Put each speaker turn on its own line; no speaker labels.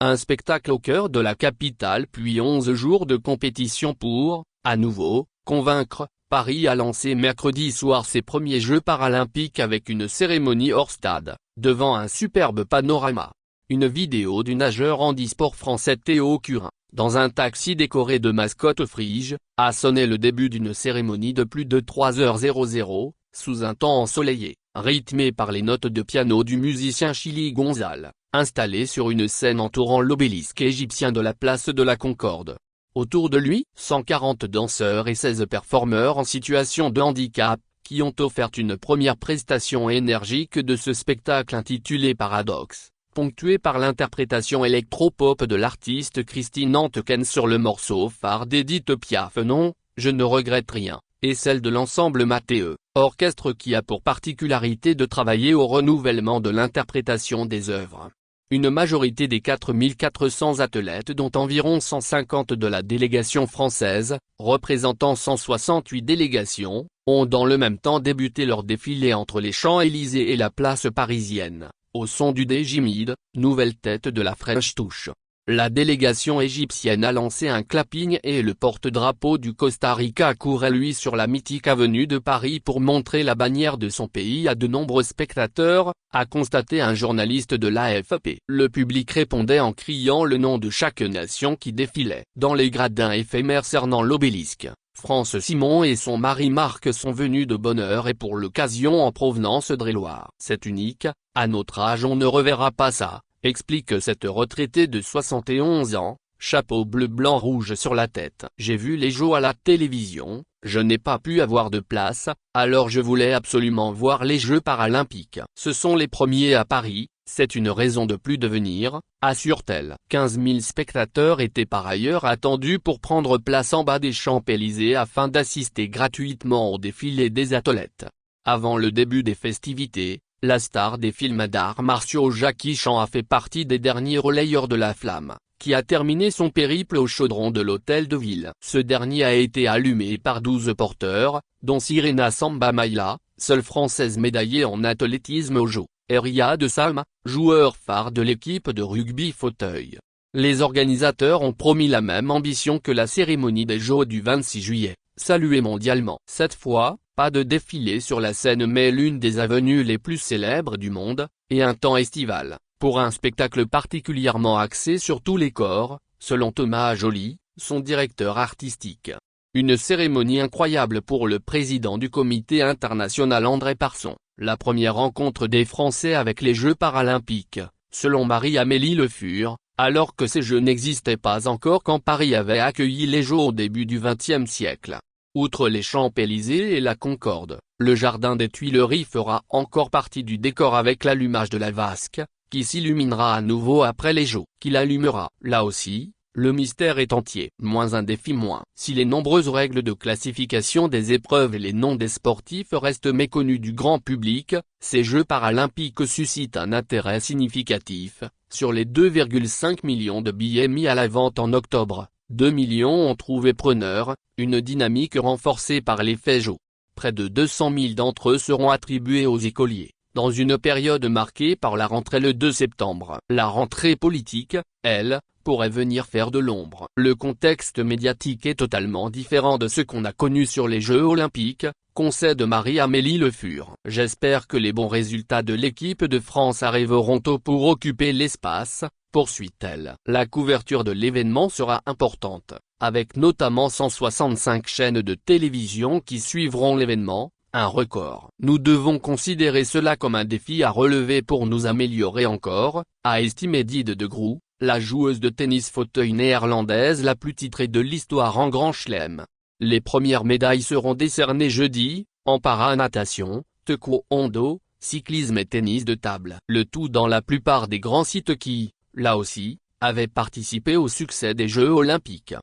Un spectacle au cœur de la capitale puis 11 jours de compétition pour, à nouveau, convaincre. Paris a lancé mercredi soir ses premiers Jeux paralympiques avec une cérémonie hors stade, devant un superbe panorama. Une vidéo du nageur handisport français Théo Curin, dans un taxi décoré de mascottes friges, a sonné le début d'une cérémonie de plus de 3h00, sous un temps ensoleillé, rythmé par les notes de piano du musicien Chili Gonzalez, installé sur une scène entourant l'obélisque égyptien de la place de la Concorde. Autour de lui, 140 danseurs et 16 performeurs en situation de handicap, qui ont offert une première prestation énergique de ce spectacle intitulé Paradoxe, ponctué par l'interprétation électro-pop de l'artiste Christine Anteken sur le morceau phare d'Edith Piaf Non, je ne regrette rien, et celle de l'ensemble Matteo, orchestre qui a pour particularité de travailler au renouvellement de l'interprétation des œuvres. Une majorité des 4400 athlètes dont environ 150 de la délégation française, représentant 168 délégations, ont dans le même temps débuté leur défilé entre les Champs-Élysées et la place parisienne, au son du DJ Mid, nouvelle tête de la French Touch. La délégation égyptienne a lancé un clapping et le porte-drapeau du Costa Rica courait lui sur la mythique avenue de Paris pour montrer la bannière de son pays à de nombreux spectateurs, a constaté un journaliste de l'AFP. Le public répondait en criant le nom de chaque nation qui défilait. Dans les gradins éphémères cernant l'obélisque, France Simon et son mari Marc sont venus de bonne heure et pour l'occasion en provenance d'Eure-et-Loir. C'est unique, à notre âge on ne reverra pas ça, explique cette retraitée de 71 ans, chapeau bleu-blanc-rouge sur la tête. J'ai vu les Jeux à la télévision, je n'ai pas pu avoir de place, alors je voulais absolument voir les Jeux paralympiques. Ce sont les premiers à Paris, c'est une raison de plus de venir, assure-t-elle. 15 000 spectateurs étaient par ailleurs attendus pour prendre place en bas des Champs-Élysées afin d'assister gratuitement au défilé des athlètes. Avant le début des festivités, la star des films d'arts martiaux Jackie Chan a fait partie des derniers relayeurs de la flamme, qui a terminé son périple au chaudron de l'hôtel de ville. Ce dernier a été allumé par 12 porteurs, dont Sirena Sambamaila, seule française médaillée en athlétisme aux Jeux, et Riyad Salma, joueur phare de l'équipe de rugby fauteuil. Les organisateurs ont promis la même ambition que la cérémonie des Jeux du 26 juillet, saluée mondialement. Cette fois, pas de défilé sur la scène mais l'une des avenues les plus célèbres du monde, et un temps estival, pour un spectacle particulièrement axé sur tous les corps, selon Thomas Joly, son directeur artistique. Une cérémonie incroyable pour le président du comité international André Parson, la première rencontre des Français avec les Jeux paralympiques, selon Marie-Amélie Le Fur, alors que ces Jeux n'existaient pas encore quand Paris avait accueilli les Jeux au début du XXe siècle. Outre les Champs-Élysées et la Concorde, le jardin des Tuileries fera encore partie du décor avec l'allumage de la vasque, qui s'illuminera à nouveau après les Jeux. Qui l'allumera, là aussi, le mystère est entier. Moins un défi moins. Si les nombreuses règles de classification des épreuves et les noms des sportifs restent méconnus du grand public, ces Jeux paralympiques suscitent un intérêt significatif. Sur les 2,5 millions de billets mis à la vente en octobre, 2 millions ont trouvé preneur, une dynamique renforcée par l'effet Jeux. Près de 200 000 d'entre eux seront attribués aux écoliers, dans une période marquée par la rentrée le 2 septembre. La rentrée politique, elle, pourrait venir faire de l'ombre. Le contexte médiatique est totalement différent de ce qu'on a connu sur les Jeux olympiques, concède Marie-Amélie Le Fur. J'espère que les bons résultats de l'équipe de France arriveront tôt pour occuper l'espace, poursuit-elle. La couverture de l'événement sera importante, avec notamment 165 chaînes de télévision qui suivront l'événement, un record. Nous devons considérer cela comme un défi à relever pour nous améliorer encore, a estimé Dide de Groot, la joueuse de tennis fauteuil néerlandaise la plus titrée de l'histoire en Grand Chelem. Les premières médailles seront décernées jeudi, en para-natation, taekwondo, cyclisme et tennis de table. Le tout dans la plupart des grands sites qui, là aussi, avaient participé au succès des Jeux olympiques.